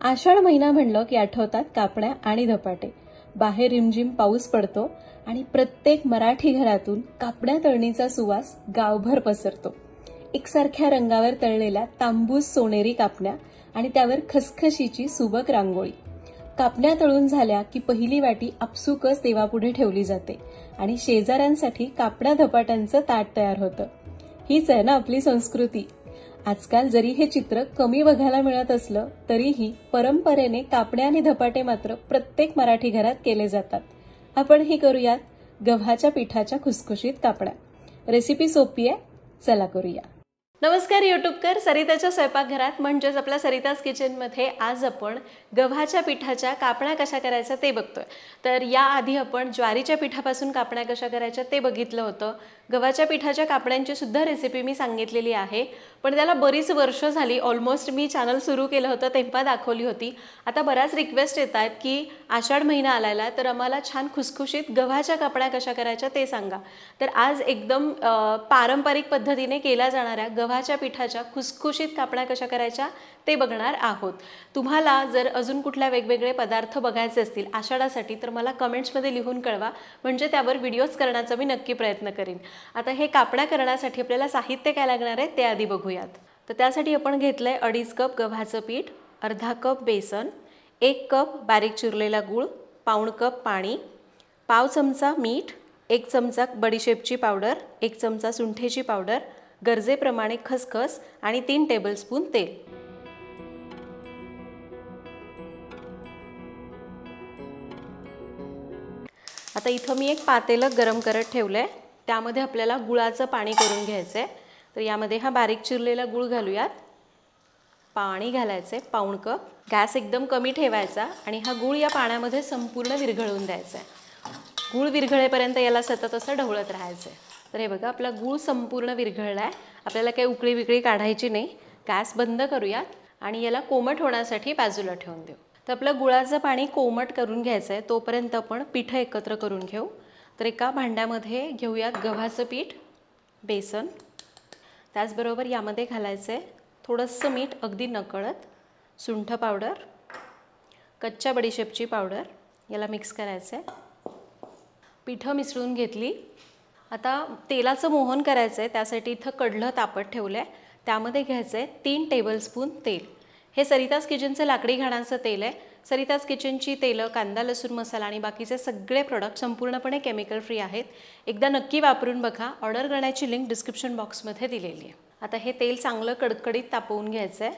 आषाढ महिना म्हणलं की आठवतात कापण्या आणि धपाटे। बाहेर रिमझिम पाऊस पडतो आणि प्रत्येक मराठी घरातून कापण्या तळणीचा सुवास गावभर पसरतो। एकसारख्या रंगावर तळलेल्या तांबूस सोनेरी कापण्या आणि त्यावर खसखशीची सुबक रांगोळी। कापण्या तळून झाल्या की पहिली वाटी आपसुकच देवापुढे ठेवली जाते आणि शेजाऱ्यांसाठी कापण्या धपाट्यांचं ताट तयार होतं। हीच आहे ना आपली संस्कृती। आजकाल जरी हे चित्र कमी बघायला मिळत असलं तरीही परंपरेने कापण्या आणि धपाटे मात्र प्रत्येक मराठी घरात केले जातात। आपणही करूयात गव्हाच्या पिठाच्या खुसखुशीत कापण्या। रेसिपी सोपी आहे, चला करूया। नमस्कार यूट्यूबकर, सरिताच्या स्वयंपाकघरात म्हणजेच आपल्या सरिताज किचनमध्ये आज आपण गव्हाच्या पिठाच्या कापण्या कशा करायच्या ते बघतोय। तर याआधी आपण ज्वारीच्या पिठापासून कापण्या कशा करायच्या ते बघितलं होतं। गव्हाच्या पिठाच्या कापण्यांची सुद्धा रेसिपी मी सांगितलेली आहे, पण त्याला बरीच वर्ष झाली, ऑलमोस्ट मी चॅनल सुरू केलं होतं तेव्हा दाखवली होती। आता बऱ्याच रिक्वेस्ट येत आहेत की आषाढ महिना आलाय तर आम्हाला छान खुसखुशीत गव्हाच्या कापण्या कशा करायच्या ते सांगा। तर आज एकदम पारंपरिक पद्धतीने केल्या जाणाऱ्या गव्हाच्या पिठाच्या खुसखुशीत कापण्या कशा करायच्या ते बघणार आहोत। तुम्हाला जर अजून कुठल्या वेगवेगळे पदार्थ बघायचे असतील आषाढासाठी तर मला कमेंट्समध्ये लिहून कळवा, म्हणजे त्यावर व्हिडिओज करण्याचा मी नक्की प्रयत्न करीन। आता हे कापण्या करण्यासाठी आपल्याला साहित्य काय लागणार आहे ते आधी बघूयात। तर त्यासाठी आपण घेतलंय 2.5 कप गव्हाचं पीठ, अर्धा कप बेसन, 1 कप बारीक चिरलेला गूळ, पाऊण कप पाणी, पाव चमचा मीठ, 1 चमचा बडीशेपची पावडर, 1 चमचा सुंठेची पावडर, गरजेप्रमाणे खसखस आणि 3 टेबलस्पून तेल। आता इथं मी एक पातेलं गरम करत ठेवलंय, त्यामध्ये आपल्याला गुळाचं पाणी करून घ्यायचंय। तर यामध्ये हा बारीक चिरलेला गूळ घालूयात, पाणी घालायचंय पाऊण कप, गॅस एकदम कमी ठेवायचा आणि हा गूळ या पाण्यामध्ये संपूर्ण विरघळून द्यायचा आहे। गूळ विरघळेपर्यंत याला सतत असं ढवळत राहायचंय। तर हे बघा आपला गूळ संपूर्ण विरघळलाय, आपल्याला काही उकळी विकळी काढायची नाही। गॅस बंद करूयात आणि याला कोमट होण्यासाठी बाजूला ठेवून देऊ। तर आपलं गुळाचं पाणी कोमट करून घ्यायचं आहे, तोपर्यंत आपण पीठ एकत्र करून घेऊ। तर एका भांड्यामध्ये घेऊयात गव्हाचं पीठ, बेसन, त्याचबरोबर यामध्ये घालायचं आहे थोडंसं मीठ अगदी नकळत, सुंठ पावडर, कच्च्या बडीशेपची पावडर, याला मिक्स करायचं आहे। पीठ मिसळून घेतली। आता तेलाचं मोहन करायचं आहे, त्यासाठी इथं कढलं तापत ठेवलं आहे, त्यामध्ये घ्यायचं आहे 3 टेबलस्पून तेल। हे सरिताज किचनचं लाकडी घाणाचं तेल आहे। सरिताज किचनची तेलं कांदा लसूण मसाला आणि बाकीचे सगळे प्रोडक्ट संपूर्णपणे केमिकल फ्री आहेत। एकदा नक्की वापरून बघा, ऑर्डर करण्याची लिंक डिस्क्रिप्शन बॉक्समध्ये दिलेली आहे। आता हे तेल चांगलं कडकडीत तापवून घ्यायचं आहे।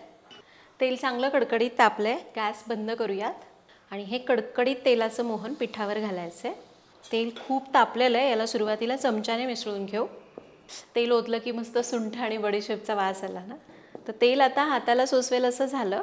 तेल चांगलं कडकडीत तापलंय, गॅस बंद करूयात आणि हे कडकडीत तेलाचं मोहन पिठावर घालायचं आहे। तेल खूप तापलेलं आहे, याला सुरुवातीला चमच्याने मिसळून घेऊ। तेल ओतलं की मस्त सुंठ आणि बडीशेपचा वास आला ना। तर तेल आता हाताला सोसवेल असं झालं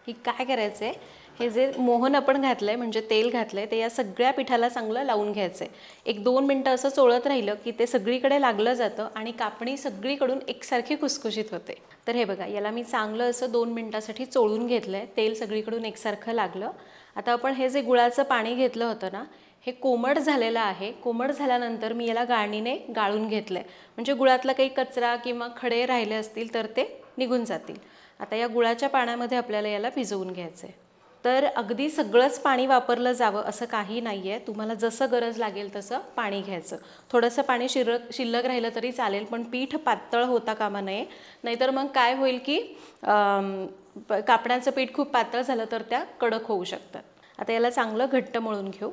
की काय करायचं आहे, हे जे मोहन आपण घातलंय म्हणजे तेल घातलंय ते या सगळ्या पिठाला चांगलं लावून घ्यायचं आहे। 1-2 मिनटं असं चोळत राहिलं की ते सगळीकडे लागलं जातं आणि कापणी सगळीकडून एकसारखी खुसखुशीत होते। तर हे बघा याला मी चांगलं असं 2 मिनटासाठी चोळून घेतलंय, तेल सगळीकडून एकसारखं लागलं। आता आपण हे जे गुळाचं पाणी घेतलं होतं ना, हे कोमट झालेलं आहे। कोमट झाल्यानंतर मी याला गाळणीने गाळून घेतलंय, म्हणजे गुळातला काही कचरा किंवा खडे राहिले असतील तर ते निघून जातील। आता या गुळाच्या पाण्यामध्ये आपल्याला याला भिजवून घ्यायचं आहे। तर अगदी सगळंच पाणी वापरलं जावं असं काही नाही आहे, तुम्हाला जसं गरज लागेल तसं पाणी घ्यायचं। थोडंसं पाणी शिल्लक राहिलं तरी चालेल, पण पीठ पातळ होता कामा नये, नाहीतर मग काय होईल की कापण्याचं पीठ खूप पातळ झालं तर त्या कडक होऊ शकतात। आता याला चांगलं घट्ट मळून घेऊ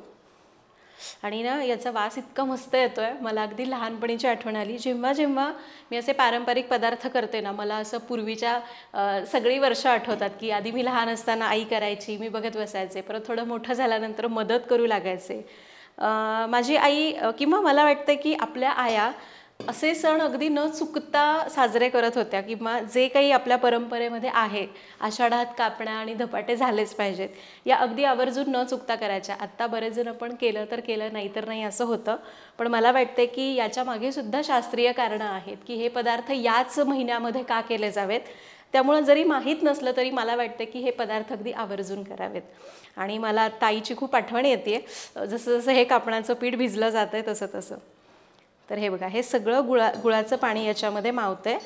आणि ना याचा वास इतका मस्त येतोय, मला अगदी लहानपणीची आठवण आली। जेव्हा जेव्हा मी असे पारंपरिक पदार्थ करते ना, मला असं पूर्वीच्या सगळी वर्ष आठवतात की आधी मी लहान असताना आई करायची, मी बघत बसायचे, परत थोडं मोठं झाल्यानंतर मदत करू लागायचे। माझी आई किंवा मला वाटतं की आपल्या आया असे सण अगदी न चुकता साजरे करत होत्या, किंवा जे काही आपल्या परंपरेमध्ये आहे आषाढात कापण्या आणि धपाटे झालेच पाहिजेत या अगदी आवर्जून न चुकता करायच्या। आत्ता बरेच जण पण केलं तर केलं, नाही तर नाही असं होतं, पण मला वाटते की याच्या मागे सुद्धा शास्त्रीय कारणं आहेत की हे पदार्थ याच महिन्यामध्ये का केले जावेत। त्यामुळे जरी माहीत नसलं तरी मला वाटतं की हे पदार्थ अगदी आवर्जून करावेत। आणि मला आत्ता आईची खूप आठवण येते, जसं जसं हे कापणाचं पीठ भिजलं जातंय तसं तसं। तर हे बघा हे सगळं गुळाचं पाणी याच्यामध्ये मावतंय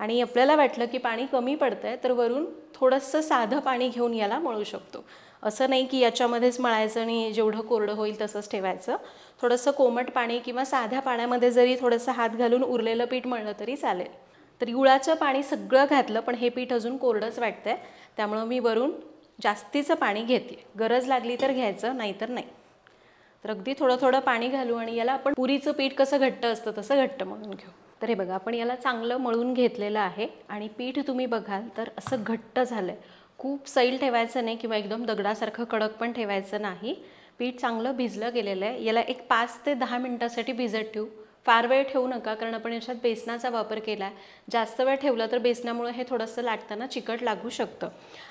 आणि आपल्याला वाटलं की पाणी कमी पडतंय तर वरून थोडंसं साधं पाणी घेऊन याला मळू शकतो. असं नाही की याच्यामध्येच मळायचं आणि जेवढं कोरडं होईल तसंच ठेवायचं. थोडंसं कोमट पाणी किंवा साध्या पाण्यामध्ये जरी थोडंसं हात घालून उरलेलं पीठ मळलं तरी चालेल. तर गुळाचं पाणी सगळं घातलं पण हे पीठ अजून कोरडंच वाटतंय, त्यामुळं मी वरून जास्तीचं पाणी घेते. गरज लागली तर घ्यायचं, नाहीतर नाही. तर अगदी थोडं थोडं पाणी घालू आणि याला आपण पुरीचं पीठ कसं घट्ट असतं तसं घट्ट मळून घेऊ. तर हे बघा, आपण याला चांगलं मळून घेतलेलं आहे आणि पीठ तुम्ही बघाल तर असं घट्ट झालं आहे. खूप सैल ठेवायचं नाही किंवा एकदम दगडासारखं कडक पण ठेवायचं नाही. पीठ चांगलं भिजलं गेलेलं आहे. याला एक 5 ते 10 मिनिटासाठी भिजत ठेवू. फार वेळ ठेवू नका, कारण आपण याच्यात बेसनाचा वापर केला आहे. जास्त वेळ ठेवलं तर बेसनामुळे हे थोडंसं लाटताना चिकट लागू शकतं.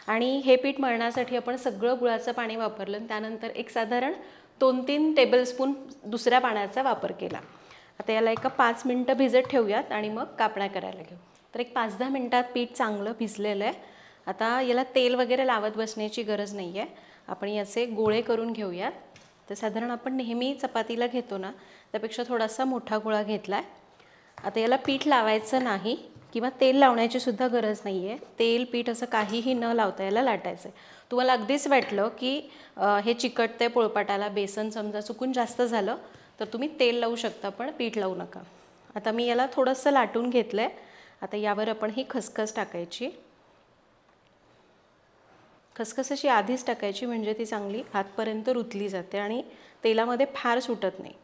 आणि हे पीठ मळण्यासाठी आपण सगळं गुळाचं पाणी वापरलं, त्यानंतर एक साधारण 2-3 टेबलस्पून दुसऱ्या पाण्याचा वापर केला. आता याला एका 5 मिनटं भिजत ठेवूयात आणि मग कापण्या करायला घेऊ. तर एक 5-10 मिनटात पीठ चांगलं भिजलेलं आहे. आता याला तेल वगैरे लावत बसण्याची गरज नाही आहे. आपण याचे गोळे करून घेऊयात. तर साधारण आपण नेहमी चपातीला घेतो ना, त्यापेक्षा थोडासा मोठा गोळा घेतला आहे. आता याला पीठ लावायचं नाही किंवा तेल लावण्याची सुद्धा गरज नाही आहे. तेल पीठ असं काहीही न लावता याला लाटायचं आहे. तुम्हाला अगदीच वाटलं की हे चिकटतंय पोळपाटाला, बेसन समजा चुकून जास्त झालं तर तुम्ही तेल लावू शकता, पण पीठ लावू नका. आता मी याला थोडंसं लाटून घेतलं आहे. आता यावर आपण ही खसखस टाकायची. खसखस अशी आधीच टाकायची म्हणजे ती चांगली आतपर्यंत रुतली जाते आणि तेलामध्ये फार सुटत नाही.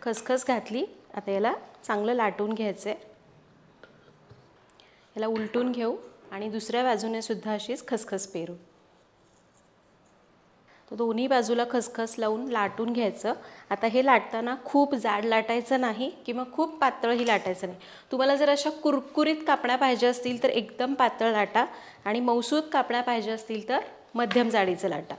खसखस घातली. आता याला चांगलं लाटून घ्यायचं आहे. याला उलटून घेऊ आणि दुसऱ्या बाजूने सुद्धा अशीच खसखस पेरू. तर दोन्ही बाजूला खसखस लावून लाटून घ्यायचं. आता हे लाटताना खूप जाड लाटायचं नाही किंवा खूप पातळही लाटायचं नाही. तुम्हाला जर अशा कुरकुरीत कापण्या पाहिजे असतील तर एकदम पातळ लाटा आणि मऊसूत कापण्या पाहिजे असतील तर मध्यम जाडीचं लाटा.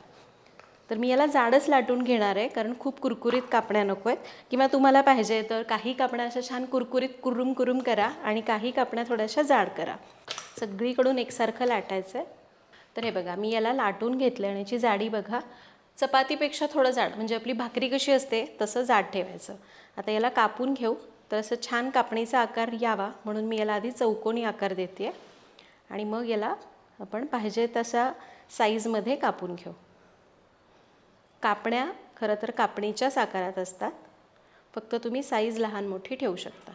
तर मी याला जाडच लाटून घेणार आहे, कारण खूप कुरकुरीत कापण्या नको आहेत. किंवा तुम्हाला पाहिजे तर काही कापण्या अशा छान कुरकुरीत कुरुम कुरुम करा आणि काही कापण्या थोड्याशा जाड करा. सगळीकडून एकसारखं लाटायचं आहे. तर हे बघा, मी याला लाटून घेतलं आणि याची जाडी बघा, चपातीपेक्षा थोडं जाड, म्हणजे आपली भाकरी कशी असते तसं जाड ठेवायचं. आता याला कापून घेऊ. तर असं छान कापणीचा आकार यावा म्हणून मी याला आधी चौकोनी आकार देते आणि मग याला आपण पाहिजे तसा साईजमध्ये कापून घेऊ. कापण्या खरं तर कापणीच्याच आकारात असतात, फक्त तुम्ही साईज लहान मोठी ठेवू शकता.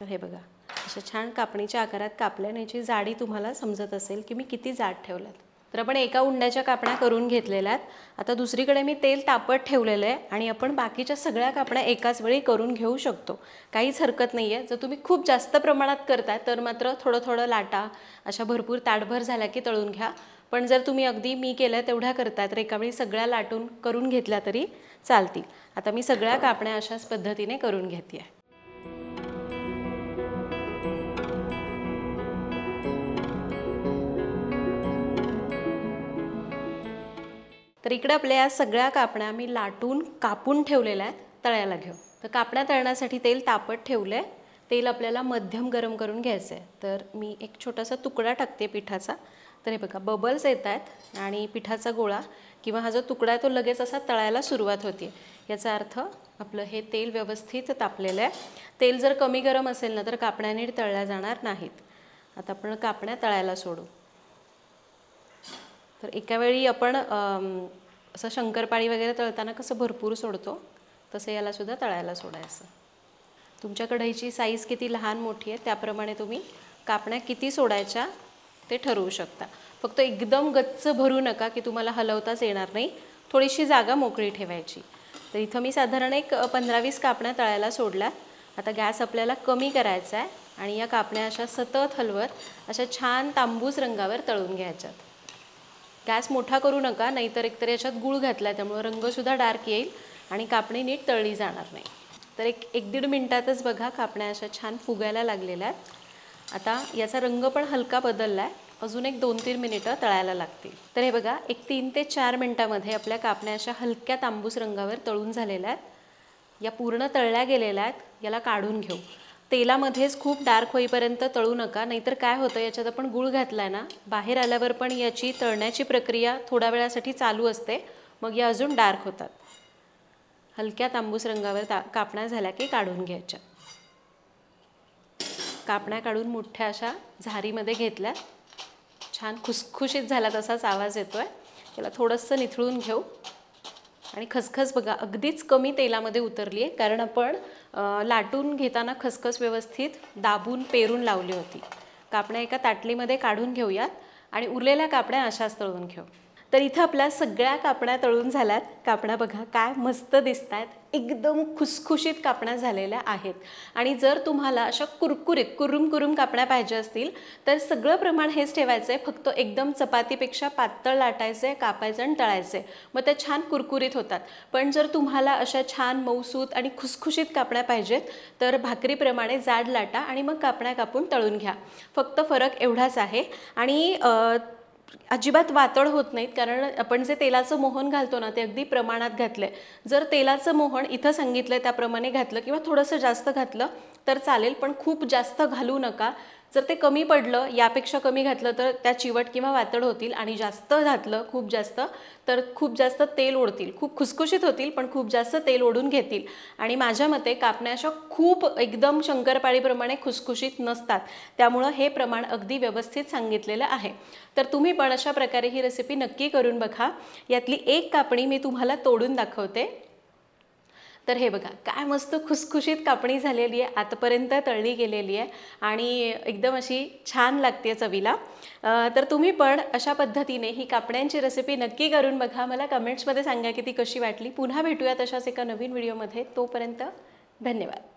तर हे बघा, अशा छान कापणीच्या आकारात कापल्याने याची जाडी तुम्हाला समजत असेल की मी किती जाड ठेवल्यात. तर आपण एका उंड्याच्या कापण्या करून घेतलेल्या आहेत. आता दुसरीकडे मी तेल तापत ठेवलेलं आहे आणि आपण बाकीच्या सगळ्या कापण्या एकाच वेळी करून घेऊ शकतो. काहीच हरकत नाही आहे. जर तुम्ही खूप जास्त प्रमाणात करताय तर मात्र थोडं थोडं लाटा, अशा भरपूर ताटभर झाल्या की तळून घ्या. पण जर तुम्ही अगदी मी केलं तेवढ्या करताय तर एकावेळी सगळ्या लाटून करून घेतल्या तरी चालतील. आता मी सगळ्या कापण्या अशाच पद्धतीने करून घेते आहे. तर इकडे आपल्या या सगळ्या कापण्या मी लाटून कापून ठेवलेल्या आहेत. तळायला घेऊ. तर कापण्या तळण्यासाठी तेल तापत ठेवलं आहे. तेल आपल्याला मध्यम गरम करून घ्यायचं आहे. तर मी एक छोटासा तुकडा टाकते पिठाचा. तर हे बघा, बबल्स येत आहेत आणि पिठाचा गोळा किंवा हा जो तुकडा आहे तो लगेच असा तळायला सुरुवात होते. याचा अर्थ आपलं हे तेल व्यवस्थित तापलेलं आहे. तेल जर कमी गरम असेल ना तर कापण्या नीट तळल्या जाणार नाहीत. आता आपण कापण्या तळायला सोडू. तर एका वेळी आपण असं शंकरपाळी वगैरे तळताना कसं भरपूर सोडतो तसं याला सुद्धा तळायला सोडायचं. तुमच्या कढईची साईज किती लहान मोठी आहे त्याप्रमाणे तुम्ही कापण्या किती सोडायच्या ते ठरवू शकता. फक्त एकदम गच्च भरू नका की तुम्हाला हलवताच येणार नाही. थोडीशी जागा मोकळी ठेवायची. तर इथं मी साधारण एक 15-20 कापण्या तळायला सोडल्या. आता गॅस आपल्याला कमी करायचा आहे आणि या कापण्या अशा सतत हलवत अशा छान तांबूस रंगावर तळून घ्यायच्यात. गॅस मोठा करू नका, नाहीतर एकतर याच्यात गूळ घातला त्यामुळे रंगसुद्धा डार्क येईल आणि कापणी नीट तळली जाणार नाही. तर एक 1-1.5 मिनिटातच बघा कापण्या अशा छान फुगायला लागलेल्या आहेत. आता याचा रंग पण हलका बदलला आहे. अजून एक 2-3 मिनिटं तळायला लागतील. तर हे बघा, एक 3 ते 4 मिनिटांमध्ये आपल्या कापण्या अशा हलक्या तांबूस रंगावर तळून झालेल्या आहेत. या पूर्ण तळल्या गेलेल्या आहेत. याला काढून घेऊ. तेलामध्येच खूप डार्क होईपर्यंत तळू नका, नाहीतर काय होतं, याच्यात आपण गूळ घातला आहे ना, बाहेर आल्यावर पण याची तळण्याची प्रक्रिया थोड्या वेळासाठी चालू असते, मग या अजून डार्क होतात. हलक्या तांबूस रंगावर कापण्या झाल्या की काढून घ्यायच्या. कापण्या काढून मोठ्या अशा झारीमध्ये घेतल्या. छान खुसखुशीत झाला तसाच आवाज येतोय. त्याला थोडंसं निथळून घेऊ. आणि खसखस बघा अगदीच कमी तेलामध्ये उतरली आहे, कारण आपण लाटून घेताना खसखस व्यवस्थित दाबून पेरून लावली होती. कापण्या एका ताटलीमध्ये काढून घेऊयात आणि उरलेल्या कापण्या अशाच तळून घेऊ. तर इथं आपल्या सगळ्या कापण्या तळून झाल्यात. कापण्या बघा काय मस्त दिसत आहेत, एकदम खुसखुशीत कापण्या झालेल्या आहेत. आणि जर तुम्हाला अशा कुरकुरीत कुरुम कापण्या पाहिजे असतील तर सगळं प्रमाण हेच ठेवायचं आहे, फक्त एकदम चपातीपेक्षा पातळ लाटायचे, कापायचे आणि तळायचे, मग ते छान कुरकुरीत होतात. पण जर तुम्हाला अशा छान मऊसूत आणि खुसखुशीत कापण्या पाहिजेत तर भाकरीप्रमाणे जाड लाटा आणि मग कापण्या कापून तळून घ्या. फक्त फरक एवढाच आहे. आणि अजिबात वातड होत नाहीत, कारण आपण जे तेलाचं मोहन घालतो ना ते अगदी प्रमाणात घातलंय. जर तेलाचं मोहन इथं सांगितलंय त्याप्रमाणे घातलं किंवा थोडंसं जास्त घातलं तर चालेल, पण खूप जास्त घालू नका. जर ते कमी पडलं, यापेक्षा कमी घातलं तर त्या चिवट किंवा वातड होतील, आणि जास्त घातलं खूप जास्त तर खूप जास्त तेल ओढतील. खूप खुसखुशीत होतील पण खूप जास्त तेल ओढून घेतील. आणि माझ्या मते कापण्या अशा खूप एकदम शंकरपाळीप्रमाणे खुसखुशीत नसतात, त्यामुळं हे प्रमाण अगदी व्यवस्थित सांगितलेलं आहे. तर तुम्ही पण अशा प्रकारे ही रेसिपी नक्की करून बघा. यातली एक कापणी मी तुम्हाला तोडून दाखवते. तर हे बघा काय मस्त खुसखुशीत कापणी झालेली आहे, आतापर्यंत तळली गेलेली आहे आणि एकदम अशी छान लागते चवीला. तर तुम्ही पण अशा पद्धतीने ही कापण्यांची रेसिपी नक्की करून बघा. मला कमेंट्समध्ये सांगा की ती कशी वाटली. पुन्हा भेटूयात अशाच एका नवीन व्हिडिओमध्ये. तोपर्यंत धन्यवाद.